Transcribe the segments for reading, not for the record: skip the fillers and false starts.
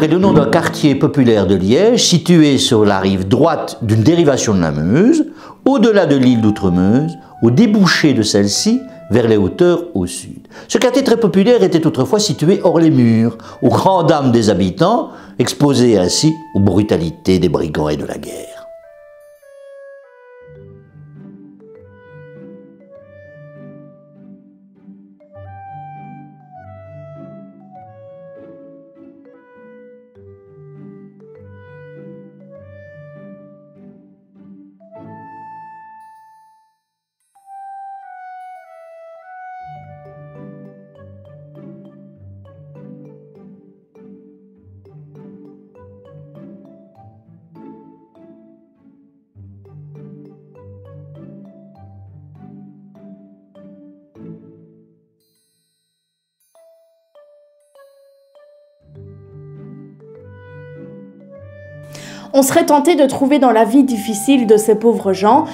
est le nom d'un quartier populaire de Liège situé sur la rive droite d'une dérivation de la Meuse, au-delà de l'île d'Outremeuse, au débouché de celle-ci, vers les hauteurs au sud. Ce quartier très populaire était autrefois situé hors les murs, aux grandes dames des habitants, exposés ainsi aux brutalités des brigands et de la guerre. On serait tenté de trouver dans la vie difficile de ces pauvres gens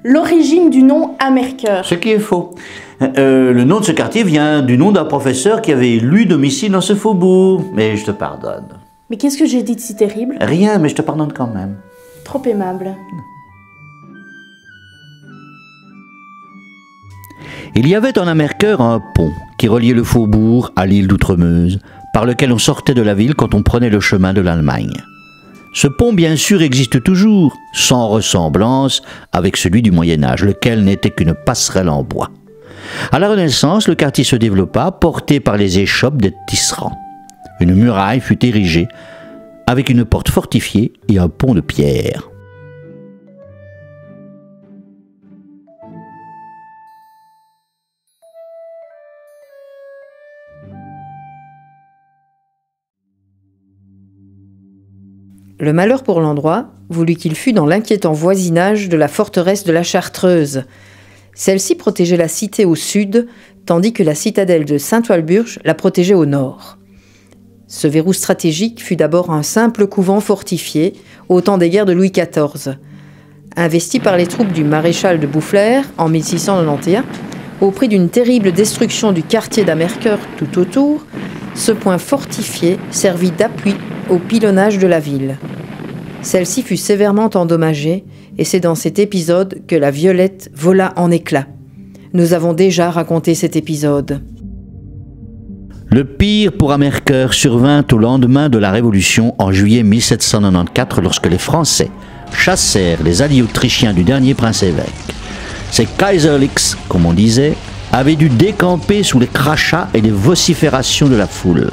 l'origine du nom Amercœur. Ce qui est faux. Le nom de ce quartier vient du nom d'un professeur qui avait élu domicile dans ce faubourg. Mais je te pardonne. Mais qu'est-ce que j'ai dit de si terrible? Rien, mais je te pardonne quand même. Trop aimable. Il y avait en Amercœur un pont qui reliait le faubourg à l'île d'Outremeuse, par lequel on sortait de la ville quand on prenait le chemin de l'Allemagne. Ce pont, bien sûr, existe toujours, sans ressemblance avec celui du Moyen-Âge, lequel n'était qu'une passerelle en bois. À la Renaissance, le quartier se développa, porté par les échoppes des tisserands. Une muraille fut érigée, avec une porte fortifiée et un pont de pierre. Le malheur pour l'endroit voulut qu'il fût dans l'inquiétant voisinage de la forteresse de la Chartreuse. Celle-ci protégeait la cité au sud, tandis que la citadelle de Saint-Walburge la protégeait au nord. Ce verrou stratégique fut d'abord un simple couvent fortifié au temps des guerres de Louis XIV. Investi par les troupes du maréchal de Boufflers en 1691, au prix d'une terrible destruction du quartier d'Amercœur tout autour, ce point fortifié servit d'appui au pilonnage de la ville. Celle-ci fut sévèrement endommagée et c'est dans cet épisode que la Violette vola en éclats. Nous avons déjà raconté cet épisode. Le pire pour Amercœur survint au lendemain de la Révolution en juillet 1794 lorsque les Français chassèrent les alliés autrichiens du dernier prince-évêque. Ces Kaiserlichs, comme on disait, avaient dû décamper sous les crachats et les vociférations de la foule.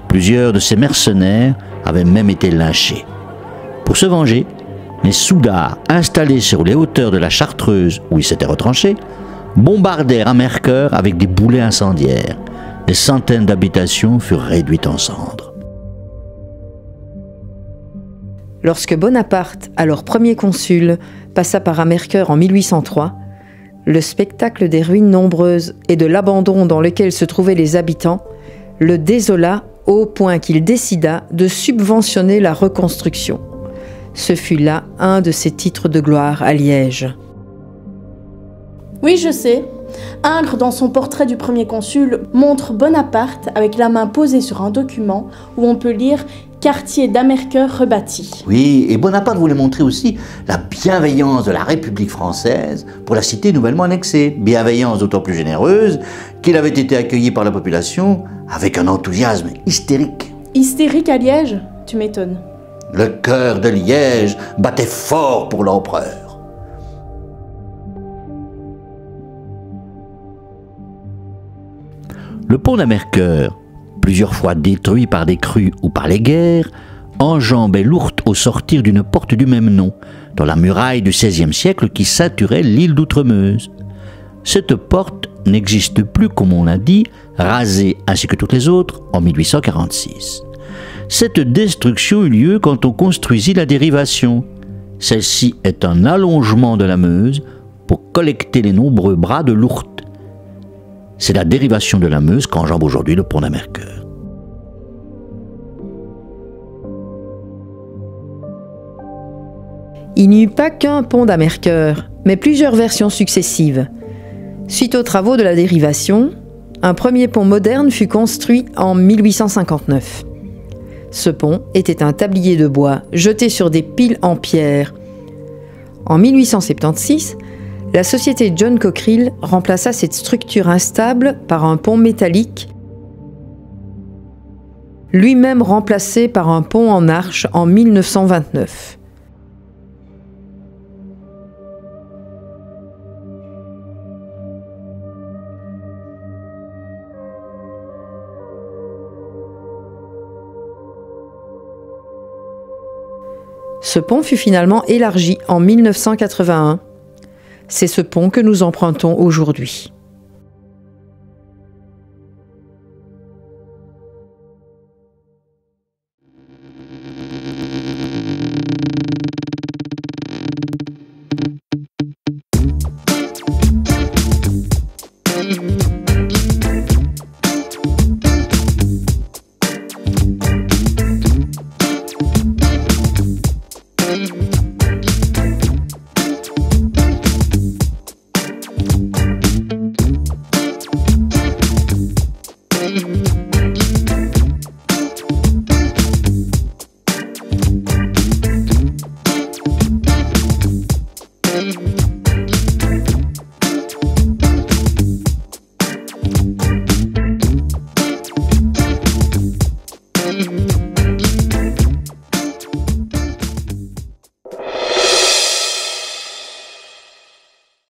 Plusieurs de ces mercenaires avaient même été lynchés. Pour se venger, les Soudards, installés sur les hauteurs de la Chartreuse où ils s'étaient retranchés, bombardèrent Amercœur avec des boulets incendiaires. Des centaines d'habitations furent réduites en cendres. Lorsque Bonaparte, alors premier consul, passa par Amercœur en 1803, le spectacle des ruines nombreuses et de l'abandon dans lequel se trouvaient les habitants le désola au point qu'il décida de subventionner la reconstruction. Ce fut là un de ses titres de gloire à Liège. Oui, je sais. Ingres, dans son portrait du premier consul, montre Bonaparte avec la main posée sur un document où on peut lire « Quartier d'Amercœur rebâti ». Oui, et Bonaparte voulait montrer aussi la bienveillance de la République française pour la cité nouvellement annexée. Bienveillance d'autant plus généreuse qu'il avait été accueilli par la population avec un enthousiasme hystérique. Hystérique à Liège? Tu m'étonnes. Le cœur de Liège battait fort pour l'empereur. Le pont d'Amercœur, plusieurs fois détruit par des crues ou par les guerres, enjambait l'Ourthe au sortir d'une porte du même nom, dans la muraille du XVIe siècle qui saturait l'île d'Outremeuse. Cette porte n'existe plus, comme on l'a dit, rasée ainsi que toutes les autres en 1846. Cette destruction eut lieu quand on construisit la dérivation. Celle-ci est un allongement de la Meuse pour collecter les nombreux bras de l'Ourthe. C'est la dérivation de la Meuse qu'enjambe aujourd'hui le pont d'Amercœur. Il n'y eut pas qu'un pont d'Amercœur, mais plusieurs versions successives. Suite aux travaux de la dérivation, un premier pont moderne fut construit en 1859. Ce pont était un tablier de bois jeté sur des piles en pierre. En 1876, la société John Cockerill remplaça cette structure instable par un pont métallique, lui-même remplacé par un pont en arche en 1929. Ce pont fut finalement élargi en 1981. C'est ce pont que nous empruntons aujourd'hui.